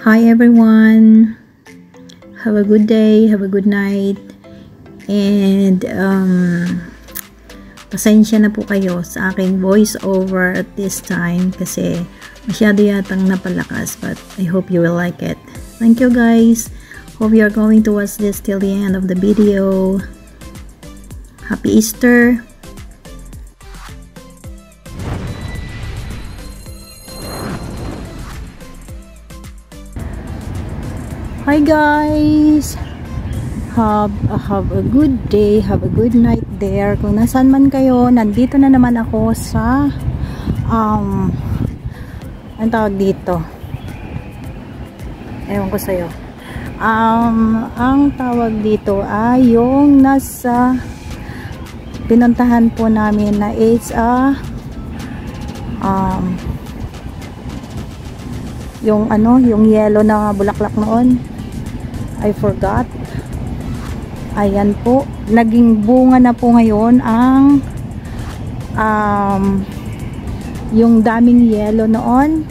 Hi everyone, have a good day, have a good night, and pasensya na po kayo sa aking voice over at this time kasi masyado yatang napalakas, but I hope you will like it. Thank you guys, hope you are going to watch this till the end of the video. Happy Easter! Hi guys, have a good day, have a good night there. Kung nasaan man kayo, nandito na naman ako sa ang tawag dito, ewan ko sa'yo, ang tawag dito ay yung nasa pinuntahan po namin na it's yung yung yellow na bulaklak noon, I forgot. Ayan po, naging bunga na po ngayon ang yung daming yellow noon.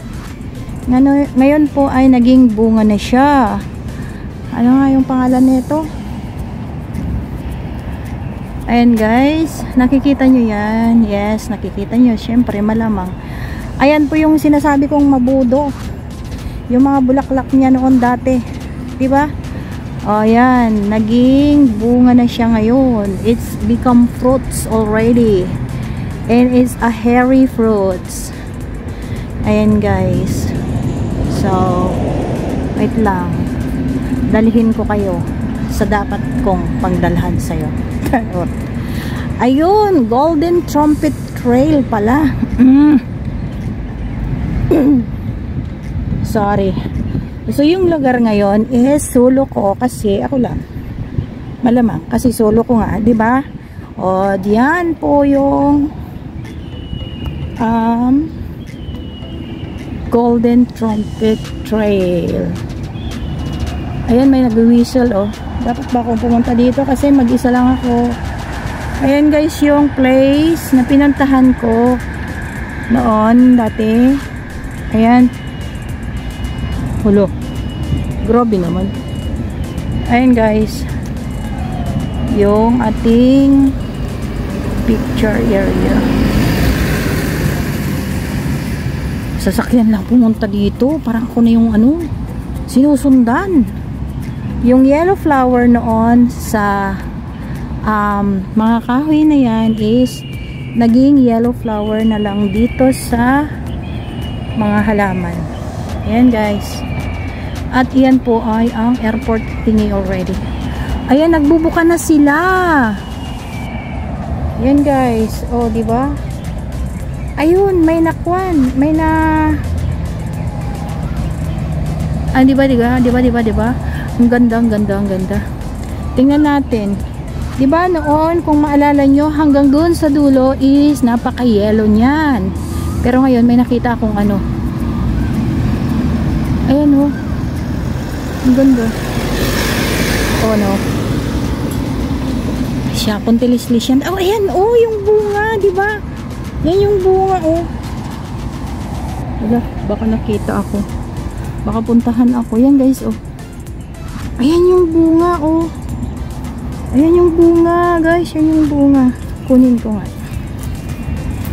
Ngayon po ay naging bunga na siya. Ano nga yung pangalan nito? Ayan guys, nakikita nyo yan? Yes, nakikita nyo, syempre malamang. Ayan po yung sinasabi kong mabudo, yung mga bulaklak niya noon dati, diba? O yan, naging bunga na siya ngayon. It's become fruits already, and it's a hairy fruits. Ayan guys, so wait lang, dalhin ko kayo sa dapat kong pangdalhan sa'yo. Ayun, Golden Trumpet Trail pala. Sorry. So yung lugar ngayon is solo ko kasi ako lang. Malamang kasi solo ko nga, 'di ba? O diyan po yung Golden Trumpet Trail. Ayan, may nag-whistle oh. Dapat ba akong pumunta dito kasi mag-isa lang ako. Ayan guys, yung place na pinuntahan ko noon dati. Ayan. Hulo. Grabe naman. Ayan guys, yung ating picture area. Sasakyan lang pumunta dito, parang ako na yung sinusundan. Yung yellow flower noon sa mga kahoy na yan is naging yellow flower na lang dito sa mga halaman. Ayan guys, at iyan po ay ang airport thingy already. Ayan, nagbubuka na sila. Ayan guys, oh diba? Ayun, may nakwan, may na diba? Ang ganda, ang ganda, ang ganda. Tingnan natin. Diba noon, kung maalala nyo, hanggang doon sa dulo is napaka-yellow niyan. Pero ngayon may nakita akong ayan oh. Ang ganda. Oh no. Siya, puntilis-lis yan. Oh, ayan oh, yung bunga, diba? Yan yung bunga oh. Wala, baka nakita ako. Baka puntahan ako. Yan guys oh. Ayan yung bunga oh. Ayan yung bunga guys. Yan yung bunga. Kunin ko nga.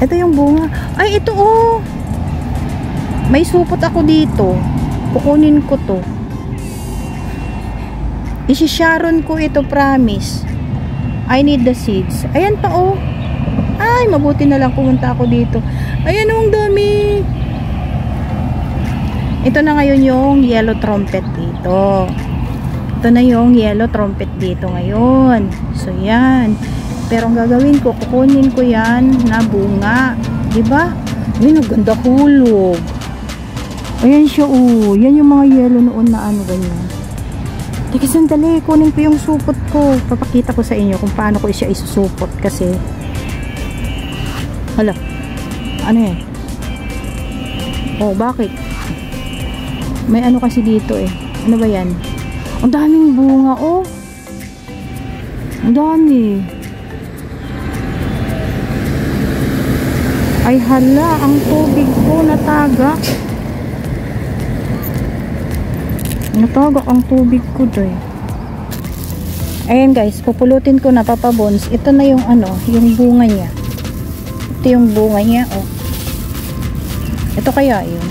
Ito yung bunga. Ay, ito oh. May supot ako dito. Kukunin ko to. Isi-sharon ko ito, promise. I need the seeds. Ayan pa oh. Ay, mabuti na lang pumunta ako dito. Ayan oh, ang dami. Ito na ngayon yung yellow trumpet dito. Ito na yung yellow trumpet dito ngayon. So yan. Pero ang gagawin ko, kukunin ko yan na bunga. Diba? Ayun, ang ganda hulog. Ayan siya oh. Yan yung mga yellow noon na ganyan. Teka, sandali, kunin ko yung supot ko. Papakita ko sa inyo kung paano ko siya isusupot kasi hala, ano yan? Oh, bakit? May kasi dito eh. Ano ba yan? Ang daming bunga oh. Ang dami. Ay hala, ang tubig ko natagak. Natagak ang tubig ko doy. Ayan guys, pupulutin ko na papabons. Ito na yung ano, yung bunga niya. Ito yung bunga niya, oh. Ito kaya yun.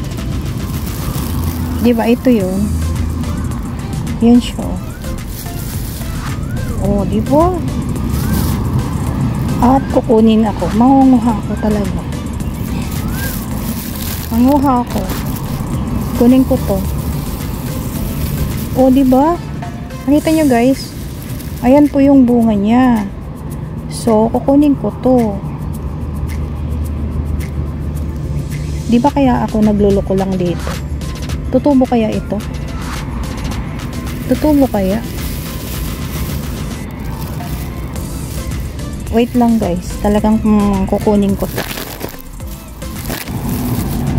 Diba ito yun? Yan siya. Oh, diba? At kukunin ako. Mangunguha ako talaga. Manguha ako. Kunin ko to. Oh, diba? Nakita nyo guys? Ayan po yung bunga niya. So, kukunin ko to. Di ba kaya ako nagluloko lang dito? Tutubo kaya ito? Tutubo kaya? Wait lang guys. Talagang kukunin ko to.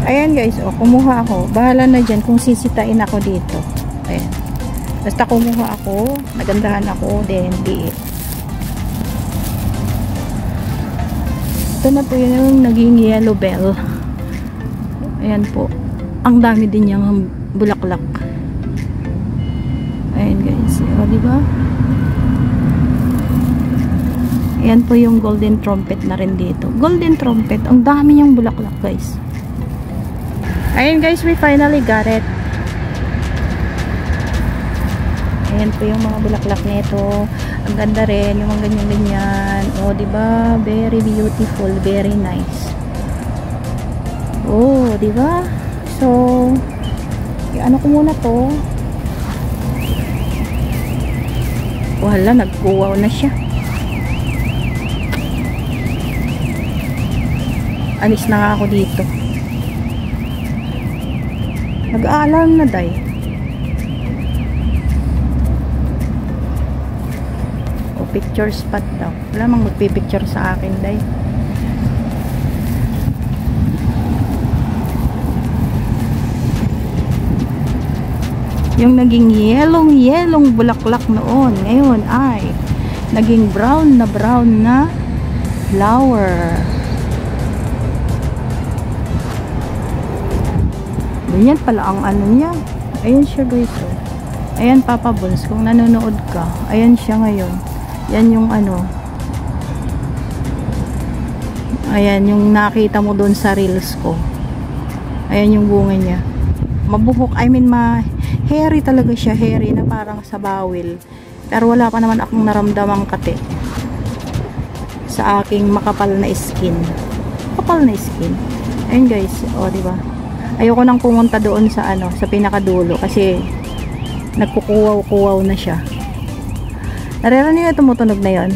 Ayan guys, oh, kumuha ako. Bahala na dyan kung sisitain ako dito. Ayan. Basta kumuha ako, nagandahan ako, then di it. Ito na po yung naging yellow bell. Ayan po. Ang dami din niyang bulaklak. Ayan guys. O, diba? Ayan po yung golden trumpet na rin dito. Golden trumpet. Ang dami niyang bulaklak guys. Ayan guys, we finally got it. Ayan po yung mga bulaklak nito. Ang ganda rin, yung mga ganyan-ganyan. O, diba? Very beautiful, very nice. Oh, diba? So, ano ko muna to. Wala, nagkuwaw na siya. Alis na nga ako dito. Nag-aalarm na day. Picture spot daw. Wala mang magpipicture sa akin day. Yung naging yelong bulaklak noon, ngayon ay naging brown na flower. Ganyan pala ang ano niya. Ayan siya guys. Ayan Papa Bones, kung nanonood ka. Ayan siya ngayon. Yan yung ano. Ayan yung nakita mo doon sa reels ko. Ayan yung bunga niya. Mabuhok, I mean hairy talaga siya, hairy na parang sa bawil. Pero wala pa naman akong naramdamang kate sa aking makapal na skin. Kapal na skin. Ayun guys, oh di ba? Ayoko nang pumunta doon sa ano, sa pinakadulo kasi nagkukuwaw-kuwaw na siya. Naririnig niyo tumutunog na 'yon?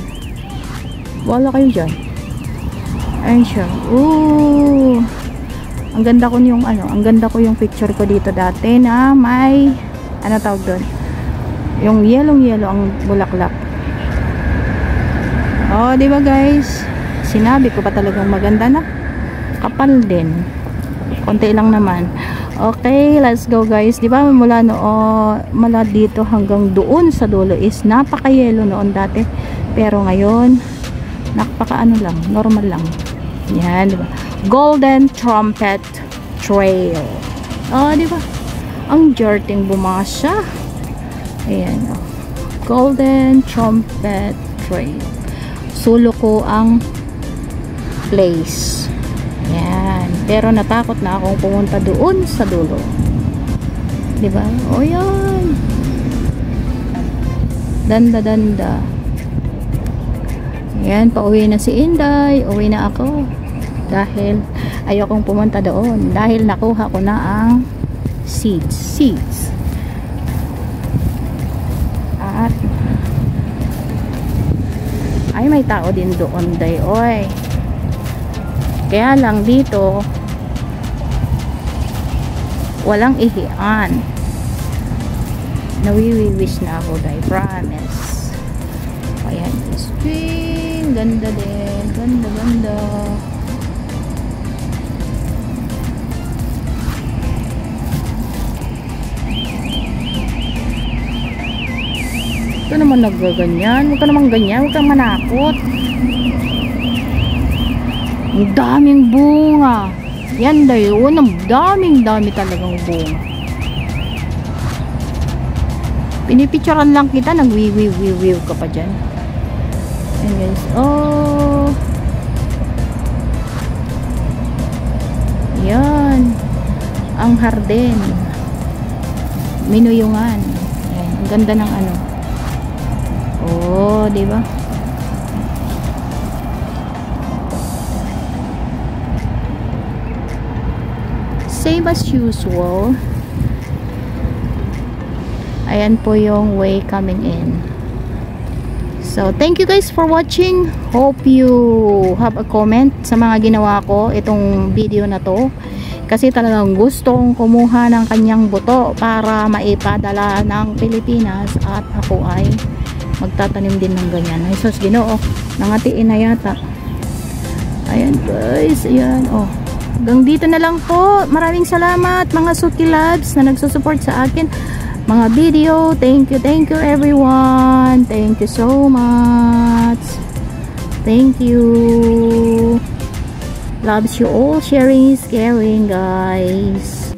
Wala kayo diyan. Ayun siya. Ooh. Ang ganda ko yung ano, ang ganda ko yung picture ko dito dati na may ano tawag doon? Yung yellow ang bulaklak. Oh, di ba guys? Sinabi ko pa talagang maganda na. Kapal din. Konti lang naman. Okay, let's go guys. Di ba mula dito hanggang doon sa dulo is napaka-yellow noon dati. Pero ngayon, napaka-ano lang, normal lang. Yan, di ba? Golden Trumpet Trail. Oh, di ba? Ang jarting bumasa. Ayan, oh. Golden Trumpet Trail. Sulo ko ang place. Yan. Pero natakot na akong pumunta doon sa dulo. Diba? O yan. Danda. Yan. Pauwi na si Inday. Uwi na ako. Dahil ayokong pumunta doon. Dahil nakuha ko na ang seeds. At ay may tao din doon day. Oy. Kaya lang dito walang ihian. Nawiwiwis na ako dahil promise. Ayan, string. Ganda din. Ganda. Ito naman naggaganyan. Huwag ka naman ganyan. Huwag kang manakot. Ang daming bunga. Yan dayon. Ang dami talagang bunga. Pinipicturean lang kita, nag-wiw ka pa dyan. Ayan guys. Oh. Yan. Ang Harden. Minuyungan. Ayan. Ang ganda ng ano. Oh, di ba? Same as usual. Ayan po yung way coming in. So, thank you guys for watching. Hope you have a comment sa mga ginawa ko itong video na to. Kasi talagang gustong kumuha ng kanyang buto para maipadala ng Pilipinas at ako ay magtatanim din ng ganyan. Ay sus, Ginoo, nangatiin na yata. Ayan guys, ayan. Oh, hanggang dito na lang po. Maraming salamat mga Suki Labs na nagsusupport sa akin mga video. Thank you everyone. Thank you so much. Thank you. Loves you all. Sharing is caring, guys.